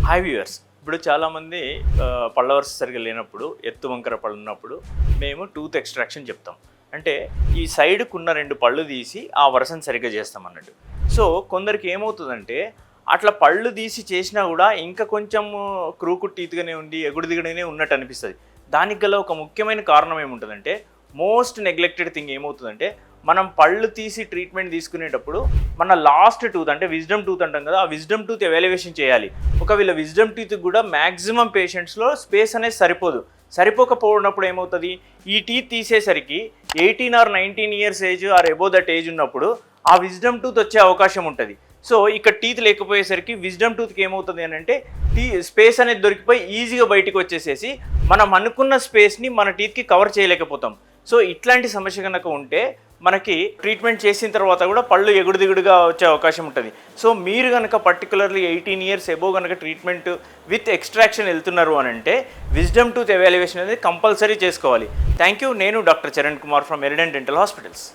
Hi viewers. ఇప్పుడు చాలామంది పళ్ళ వరుస సరిగ్గా లేనప్పుడు, ఎత్తు వంకర పళ్ళు ఉన్నప్పుడు మేము టూత్ ఎక్స్ట్రాక్షన్ చెప్తాం. అంటే ఈ సైడ్కున్న 2 పళ్ళు తీసి ఆ వరుసను సరిగ్గా చేస్తాం అన్నట్టు. సో కొందరికి ఏమవుతుందంటే అట్లా పళ్ళు తీసి చేసినా కూడా ఇంకా కొంచెం క్రూకుడ్ టీత్గానే ఉండి ఎగుడు దిగుడుగానే ఉన్నట్టు అనిపిస్తుంది. దానికి గల ఒక ముఖ్యమైన కారణం ఏముంటుందంటే, మోస్ట్ నెగ్లెక్టెడ్ థింగ్ ఏమవుతుందంటే, మనం పళ్ళు తీసి ట్రీట్మెంట్ తీసుకునేటప్పుడు మన లాస్ట్ టూత్ అంటే విజ్డమ్ టూత్ అంటాం కదా, ఆ విజ్డమ్ టూత్ ఎవాల్యుయేషన్ చేయాలి. ఒకవేళ విజ్డమ్ టూత్ కూడా మ్యాక్సిమం పేషెంట్స్లో స్పేస్ అనేది సరిపోకపోయినప్పుడు ఏమవుతుంది, ఈ టీత్ తీసేసరికి 18 or 19 years age or above that age ఉన్నప్పుడు ఆ విజ్డమ్ టూత్ వచ్చే అవకాశం ఉంటుంది. సో ఇక్కడ టీత్ లేకపోయేసరికి విజ్డమ్ టూత్కి ఏమవుతుంది అని అంటే స్పేస్ అనేది దొరికిపోయి ఈజీగా బయటికి వచ్చేసేసి మనం అనుకున్న స్పేస్ని మన టీత్కి కవర్ చేయలేకపోతాం. సో ఇట్లాంటి సమస్య కనుక ఉంటే మనకి ట్రీట్మెంట్ చేసిన తర్వాత కూడా పళ్ళు ఎగుడు దిగుడుగా వచ్చే అవకాశం ఉంటుంది. సో మీరు కనుక పర్టికులర్లీ 18 years ఎబో కనుక ట్రీట్మెంట్ విత్ ఎక్స్ట్రాక్షన్ వెళ్తున్నారు అని అంటే విజ్డమ్ టూత్ ఎవాల్యుయేషన్ అనేది కంపల్సరీ చేసుకోవాలి. Thank you. నేను doctor Charan Kumar from Meridian Dental hospitals.